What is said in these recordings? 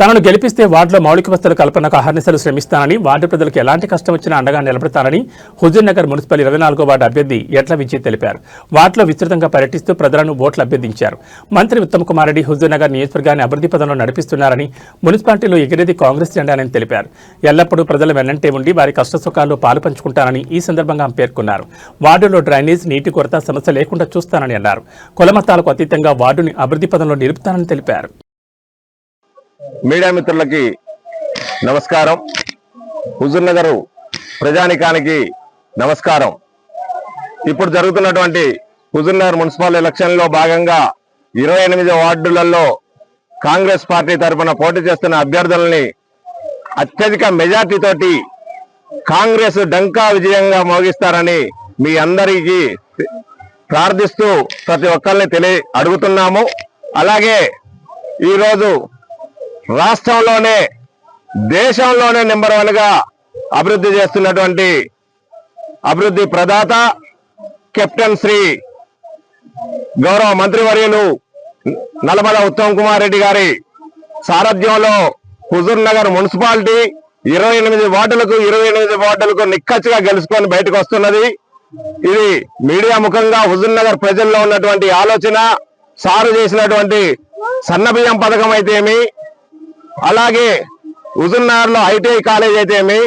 తనను గెలిపిస్తే వార్డులో మౌలిక వసతుల కల్పనకు అహర్నిశలు శ్రమిస్తానని, వార్డు ప్రజలకు ఎలాంటి కష్టం వచ్చినా అండగా నిలబడతానని హుజూర్ నగర్ మున్సిపల్ 24వ వార్డు అభ్యర్థి ఎట్ల విజయ్ తెలిపారు. వార్డులో విస్తృతంగా పర్యటిస్తూ ప్రజలను ఓట్లు అభ్యర్థించారు. మంత్రి ఉత్తమ్ కుమార్ రెడ్డి హుజూర్ నగర్ నియోజకవర్గాన్ని అభివృద్ధి పదంలో నడిపిస్తున్నారని, మున్సిపాలిటీలో ఎగిరేది కాంగ్రెస్ జెండానని తెలిపారు. ఎల్లప్పుడూ ప్రజల వెన్నంటే ఉండి వారి కష్టసుఖాల్లో పాలు పంచుకుంటానని ఈ సందర్భంగా పేర్కొన్నారు. వార్డులో డ్రైనేజ్, నీటి కొరత సమస్య లేకుండా చూస్తానని అన్నారు. కులమతాలకు అతీతంగా వార్డుని అభివృద్ధి పదంలో నిలుపుతానని తెలిపారు. మీడియా మిత్రులకి నమస్కారం. హుజూర్ నగర్ ప్రజానికానికి నమస్కారం. ఇప్పుడు జరుగుతున్నటువంటి హుజూర్ నగర్ మున్సిపల్ ఎలక్షన్లో భాగంగా 28 వార్డులలో కాంగ్రెస్ పార్టీ తరఫున పోటీ చేస్తున్న అభ్యర్థులని అత్యధిక మెజార్టీతోటి కాంగ్రెస్ డంకా విజయంగా మోగిస్తారని మీ అందరికీ ప్రార్థిస్తూ ప్రతి ఒక్కరిని అడుగుతున్నాము. అలాగే ఈరోజు రాష్ట్రంలోనే దేశంలోనే నెంబర్ 1 గా అభివృద్ధి చేస్తున్నటువంటి అభివృద్ధి ప్రదాత కెప్టెన్ శ్రీ గౌరవ మంత్రివర్యులు నల్లమల ఉత్తమ్ కుమార్ రెడ్డి గారి సారథ్యంలో హుజూర్ నగర్ మున్సిపాలిటీ 28 వార్డులకు నిక్కచ్చిగా గెలుచుకొని బయటకు వస్తున్నది. ఇది మీడియా ముఖంగా హుజూర్ నగర్ ప్రజల్లో ఉన్నటువంటి ఆలోచన, సారు చేసినటువంటి సన్నబియ్యం పథకం అయితేమి, అలాగే హుజూర్ నగర్ లో ఐటీఐ కాలేజ్ అయితేమి,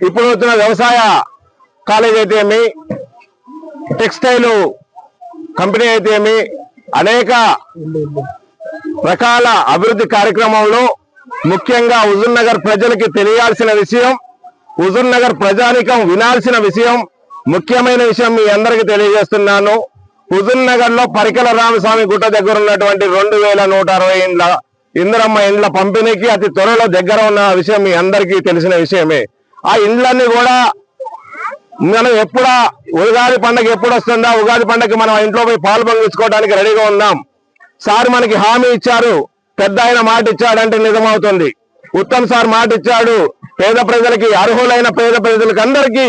ఇప్పుడు వచ్చిన వ్యవసాయ కాలేజ్ అయితేమి, టెక్స్టైల్ కంపెనీ అయితేమి, అనేక రకాల అభివృద్ధి కార్యక్రమంలో ముఖ్యంగా హుజూర్ నగర్ ప్రజలకి తెలియాల్సిన విషయం, హుజూర్ నగర్ ప్రజానికం వినాల్సిన విషయం, ముఖ్యమైన విషయం మీ అందరికీ తెలియజేస్తున్నాను. హుజూర్ నగర్ లో పరికల రామస్వామి గుట్ట దగ్గర ఉన్నటువంటి 2160 ఇందిరమ్మ ఇండ్ల పంపిణీకి అతి త్వరలో దగ్గర ఉన్న విషయం మీ అందరికీ తెలిసిన విషయమే. ఆ ఇండ్లన్నీ కూడా మనం ఉగాది పండుగ ఎప్పుడు వస్తుందా, ఉగాది పండుగకి మనం ఇంట్లో పోయి పాలు పండించుకోవడానికి రెడీగా ఉన్నాం. సార్ మనకి హామీ ఇచ్చారు, పెద్ద ఆయన మాట ఇచ్చాడంటే నిజమవుతుంది. ఉత్తమ్ సార్ మాట ఇచ్చాడు, పేద ప్రజలకి, అర్హులైన పేద ప్రజలకి అందరికీ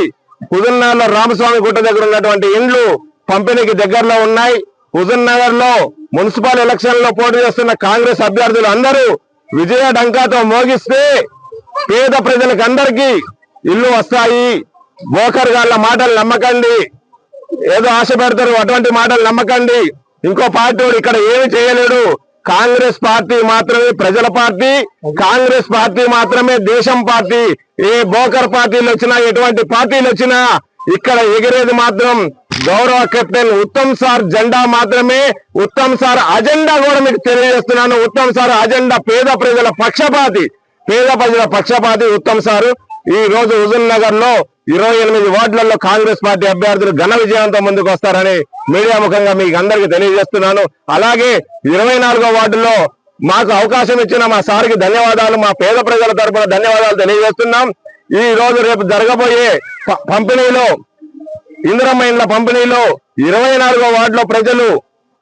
హుజూర్ నగర్ లో రామస్వామి గుట్ట దగ్గర ఉన్నటువంటి ఇండ్లు పంపిణీకి దగ్గరలో ఉన్నాయి. హుజూర్ నగర్ లో మున్సిపల్ ఎలక్షన్ లో పోటీ చేస్తున్న కాంగ్రెస్ అభ్యర్థులు అందరూ విజయ డంకాతో మోగిస్తే పేద ప్రజలకు అందరికీ ఇల్లు వస్తాయి. బోకర్ గాళ్ళ మాటలు నమ్మకండి, ఏదో ఆశ పెడతారు, అటువంటి మాటలు నమ్మకండి. ఇంకో పార్టీ ఇక్కడ ఏమి చేయలేడు. కాంగ్రెస్ పార్టీ మాత్రమే ప్రజల పార్టీ, కాంగ్రెస్ పార్టీ మాత్రమే దేశం పార్టీ. ఏ బోకర్ పార్టీలు వచ్చినా, ఎటువంటి పార్టీలు వచ్చినా ఇక్కడ ఎగిరేది మాత్రం గౌరవ కెప్టెన్ ఉత్తమ్ సార్ జెండా మాత్రమే. ఉత్తమ్ సార్ అజెండా కూడా మీకు తెలియజేస్తున్నాను. ఉత్తమ్ సార్ అజెండా పేద ప్రజల పక్షపాతి ఉత్తమ్ సారు. ఈ రోజు హుజూర్ నగర్ లో 28 వార్డులలో కాంగ్రెస్ పార్టీ అభ్యర్థులు ఘన విజయంతో ముందుకు వస్తారని మీడియా ముఖంగా మీకు అందరికీ తెలియజేస్తున్నాను. అలాగే 24వ వార్డులో మాకు అవకాశం ఇచ్చిన మా సార్కి ధన్యవాదాలు, మా పేద ప్రజల తరపున ధన్యవాదాలు తెలియజేస్తున్నాం. ఈ రోజు రేపు జరగబోయే పంపిణీలో, ఇందిరమ్మ ఇండ్ల పంపిణీలో 24వ వార్డులో ప్రజలు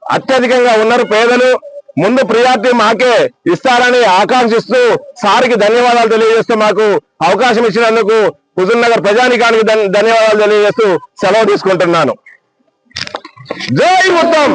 అత్యధికంగా ఉన్నారు. పేదలు ముందు ప్రియారిటీ మాకే ఇస్తారని ఆకాంక్షిస్తూ సార్కి ధన్యవాదాలు తెలియజేస్తూ మాకు అవకాశం ఇచ్చినందుకు హుజూర్ నగర్ ప్రజానికానికి ధన్యవాదాలు తెలియజేస్తూ సెలవు తీసుకుంటున్నాను. జై ఉత్తమ్.